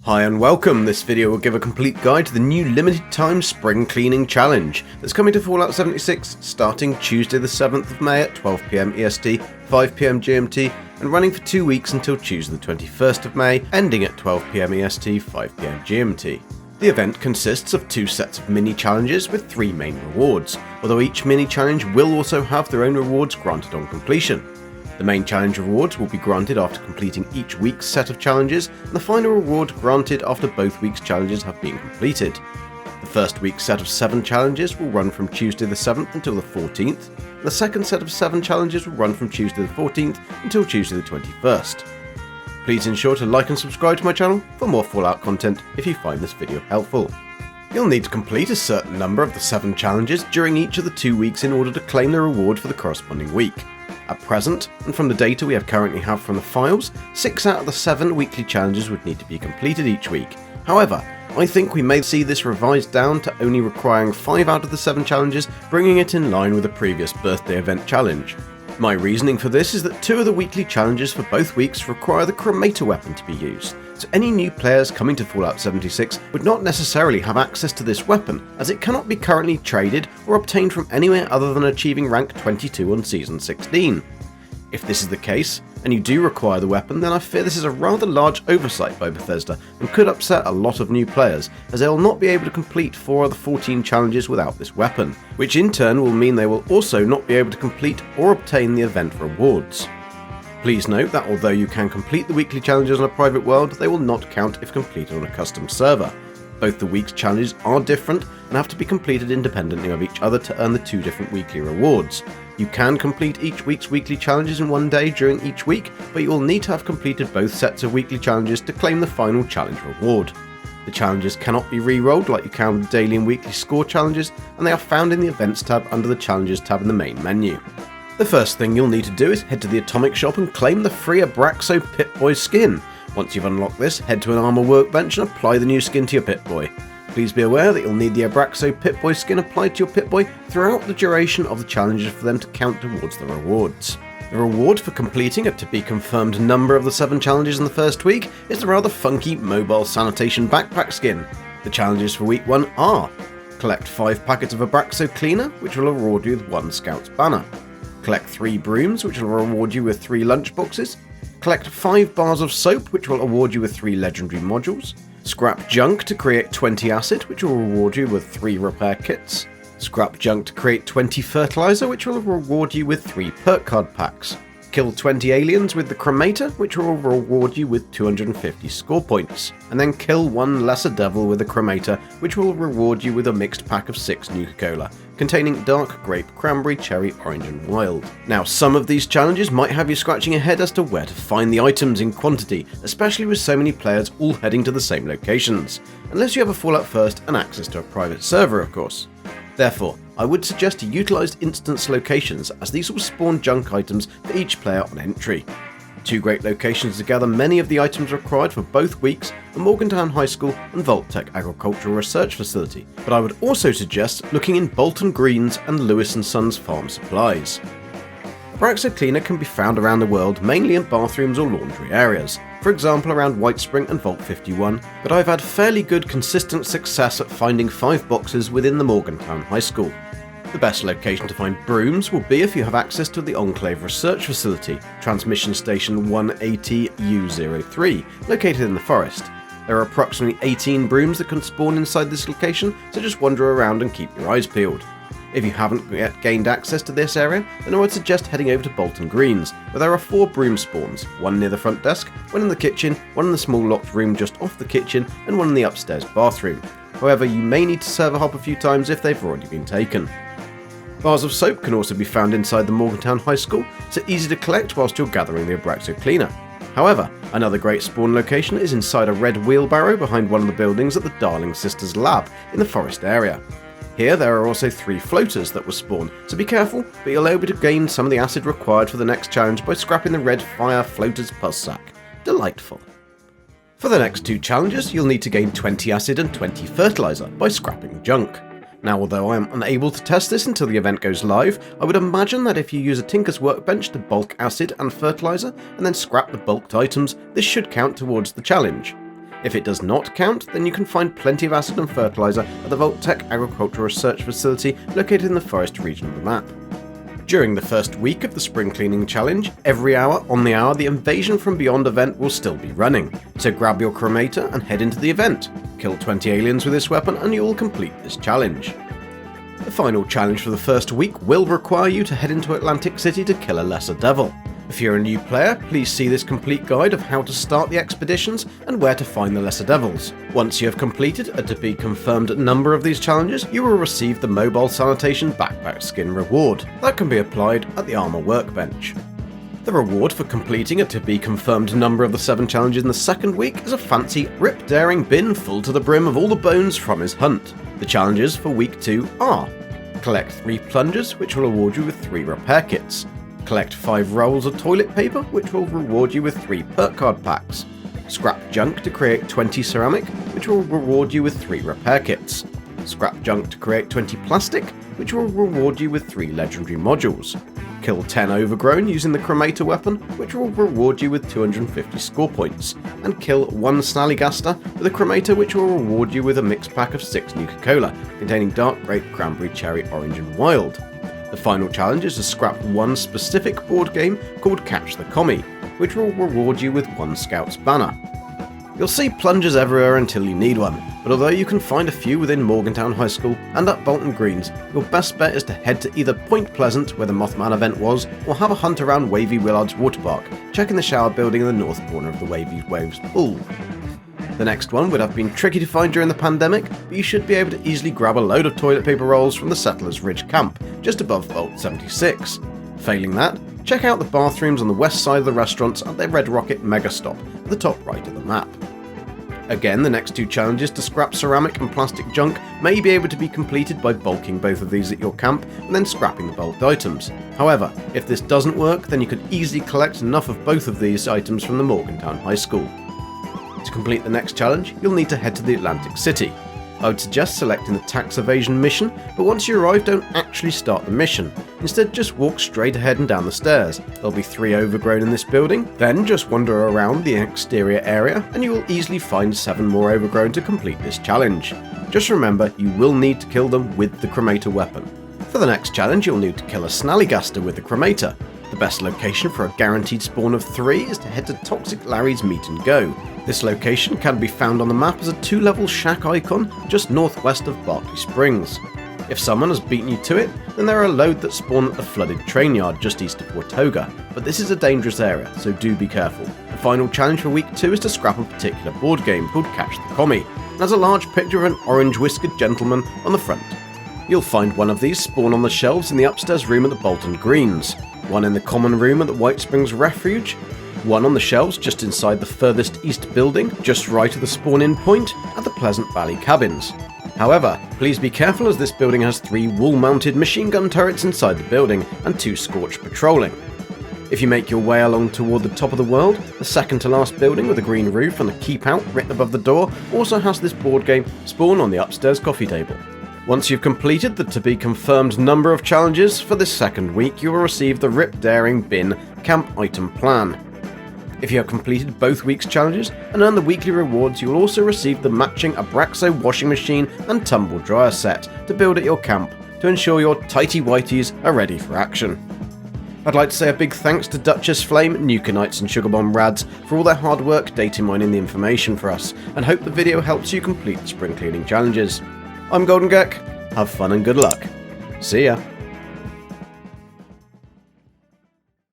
Hi and welcome. This video will give a complete guide to the new limited time spring cleaning challenge that's coming to Fallout 76 starting Tuesday the 7th of May at 12 PM EST, 5 PM GMT and running for 2 weeks until Tuesday the 21st of May, ending at 12 PM EST, 5 PM GMT. The event consists of 2 sets of mini challenges with 3 main rewards, although each mini challenge will also have their own rewards granted on completion. The main challenge rewards will be granted after completing each week's set of challenges, and the final reward granted after both weeks' challenges have been completed. The first week's set of 7 challenges will run from Tuesday the 7th until the 14th, and the second set of 7 challenges will run from Tuesday the 14th until Tuesday the 21st. Please ensure to like and subscribe to my channel for more Fallout content if you find this video helpful. You'll need to complete a certain number of the 7 challenges during each of the 2 weeks in order to claim the reward for the corresponding week. At present, and from the data we currently have from the files, 6 out of the 7 weekly challenges would need to be completed each week. However, I think we may see this revised down to only requiring 5 out of the 7 challenges, bringing it in line with the previous birthday event challenge. My reasoning for this is that 2 of the weekly challenges for both weeks require the Cremator weapon to be used, so any new players coming to Fallout 76 would not necessarily have access to this weapon, as it cannot be currently traded or obtained from anywhere other than achieving rank 22 on Season 16. If this is the case, and you do require the weapon, then I fear this is a rather large oversight by Bethesda and could upset a lot of new players, as they will not be able to complete 4 of the 14 challenges without this weapon, which in turn will mean they will also not be able to complete or obtain the event rewards. Please note that although you can complete the weekly challenges on a private world, they will not count if completed on a custom server. Both the week's challenges are different and have to be completed independently of each other to earn the 2 different weekly rewards. You can complete each week's weekly challenges in one day during each week, but you will need to have completed both sets of weekly challenges to claim the final challenge reward. The challenges cannot be re-rolled like you can with daily and weekly score challenges, and they are found in the Events tab under the Challenges tab in the main menu. The first thing you'll need to do is head to the Atomic Shop and claim the free Abraxo Pip-Boy skin. Once you've unlocked this, head to an armor workbench and apply the new skin to your Pip-Boy. Please be aware that you'll need the Abraxo Pip-Boy skin applied to your Pip-Boy throughout the duration of the challenges for them to count towards the rewards. The reward for completing a to-be-confirmed number of the 7 challenges in the first week is the rather funky Mobile Sanitation Backpack skin. The challenges for week 1 are: collect 5 packets of Abraxo Cleaner, which will reward you with 1 Scout's Banner. Collect 3 brooms, which will reward you with 3 lunchboxes. Collect 5 bars of soap, which will award you with 3 legendary modules. Scrap junk to create 20 acid, which will reward you with 3 repair kits. Scrap junk to create 20 fertilizer, which will reward you with 3 perk card packs. Kill 20 aliens with the Cremator, which will reward you with 250 score points. And then kill 1 lesser devil with the Cremator, which will reward you with a mixed pack of 6 Nuka Cola, containing dark grape, cranberry, cherry, orange and wild. Now, some of these challenges might have you scratching your head as to where to find the items in quantity, especially with so many players all heading to the same locations. Unless you have a Fallout First and access to a private server, of course. Therefore, I would suggest to utilise instance locations, as these will spawn junk items for each player on entry. 2 great locations to gather many of the items required for both weeks are Morgantown High School and Vault-Tec Agricultural Research Facility, but I would also suggest looking in Bolton Greens and Lewis & Sons Farm Supplies. Abraxo Cleaner can be found around the world, mainly in bathrooms or laundry areas, for example around White Spring and Vault 51, but I've had fairly good consistent success at finding 5 boxes within the Morgantown High School. The best location to find brooms will be if you have access to the Enclave Research Facility, Transmission Station 180U03, located in the forest. There are approximately 18 brooms that can spawn inside this location, so just wander around and keep your eyes peeled. If you haven't yet gained access to this area, then I would suggest heading over to Bolton Greens, where there are 4 broom spawns, 1 near the front desk, 1 in the kitchen, 1 in the small locked room just off the kitchen, and 1 in the upstairs bathroom. However, you may need to server hop a few times if they've already been taken. Bars of soap can also be found inside the Morgantown High School, so easy to collect whilst you're gathering the Abraxo Cleaner. However, another great spawn location is inside a red wheelbarrow behind one of the buildings at the Darling Sisters Lab in the forest area. Here there are also 3 floaters that will spawn, so be careful, but you'll be able to gain some of the acid required for the next challenge by scrapping the red fire floaters pus sack. Delightful. For the next 2 challenges, you'll need to gain 20 acid and 20 fertilizer by scrapping junk. Now, although I am unable to test this until the event goes live, I would imagine that if you use a Tinker's Workbench to bulk acid and fertilizer, and then scrap the bulked items, this should count towards the challenge. If it does not count, then you can find plenty of acid and fertiliser at the Vault-Tec Agricultural Research Facility located in the forest region of the map. During the first week of the Spring Cleaning Challenge, every hour on the hour the Invasion from Beyond event will still be running, so grab your cremator and head into the event. Kill 20 aliens with this weapon and you will complete this challenge. The final challenge for the first week will require you to head into Atlantic City to kill a lesser devil. If you're a new player, please see this complete guide of how to start the expeditions and where to find the lesser devils. Once you have completed a to-be-confirmed number of these challenges, you will receive the Mobile Sanitation Backpack Skin reward. That can be applied at the Armour Workbench. The reward for completing a to-be-confirmed number of the 7 challenges in the second week is a fancy Rip Daring bin full to the brim of all the bones from his hunt. The challenges for week 2 are: collect 3 plungers, which will award you with 3 repair kits. Collect 5 rolls of toilet paper, which will reward you with 3 perk card packs. Scrap junk to create 20 ceramic, which will reward you with 3 repair kits. Scrap junk to create 20 plastic, which will reward you with 3 legendary modules. Kill 10 Overgrown using the cremator weapon, which will reward you with 250 score points. And kill 1 Snallygaster with a cremator, which will reward you with a mixed pack of 6 Nuka Cola, containing dark grape, cranberry, cherry, orange and wild. The final challenge is to scrap 1 specific board game called Catch the Commie, which will reward you with 1 Scout's banner. You'll see plungers everywhere until you need one, but although you can find a few within Morgantown High School and at Bolton Greens, your best bet is to head to either Point Pleasant, where the Mothman event was, or have a hunt around Wavy Willard's Water Park, checking the shower building in the north corner of the Wavy Waves pool. The next one would have been tricky to find during the pandemic, but you should be able to easily grab a load of toilet paper rolls from the Settlers Ridge camp, just above Vault 76. Failing that, check out the bathrooms on the west side of the restaurants at their Red Rocket Mega Stop at the top right of the map. Again, the next 2 challenges to scrap ceramic and plastic junk may be able to be completed by bulking both of these at your camp and then scrapping the bulked items. However, if this doesn't work, then you could easily collect enough of both of these items from the Morgantown High School. To complete the next challenge, you'll need to head to the Atlantic City. I would suggest selecting the tax evasion mission, but once you arrive, don't actually start the mission. Instead, just walk straight ahead and down the stairs. There'll be 3 Overgrown in this building, then just wander around the exterior area and you will easily find 7 more Overgrown to complete this challenge. Just remember, you will need to kill them with the cremator weapon. For the next challenge, you'll need to kill a Snallygaster with the cremator. The best location for a guaranteed spawn of 3 is to head to Toxic Larry's Meet and Go. This location can be found on the map as a 2-level shack icon just northwest of Berkeley Springs. If someone has beaten you to it, then there are a load that spawn at the flooded train yard just east of Watauga, but this is a dangerous area, so do be careful. The final challenge for week 2 is to scrap a particular board game called Catch the Commie. It has a large picture of an orange whiskered gentleman on the front. You'll find one of these spawn on the shelves in the upstairs room at the Bolton Greens, one in the common room at the White Springs Refuge, one on the shelves just inside the furthest east building, just right of the spawn-in point at the Pleasant Valley Cabins. However, please be careful as this building has 3 wall-mounted machine gun turrets inside the building and 2 Scorch patrolling. If you make your way along toward the top of the world, the second to last building with a green roof and a keep out written above the door also has this board game spawn on the upstairs coffee table. Once you've completed the to-be-confirmed number of challenges for this second week, you will receive the Rip Daring Bin Camp Item Plan. If you have completed both week's challenges and earn the weekly rewards, you will also receive the matching Abraxo washing machine and tumble dryer set to build at your camp to ensure your tighty-whities are ready for action. I'd like to say a big thanks to Duchess Flame, Nuka Knights and Sugarbomb Rads for all their hard work data mining the information for us, and hope the video helps you complete the spring cleaning challenges. I'm Golden Gek, have fun and good luck. See ya!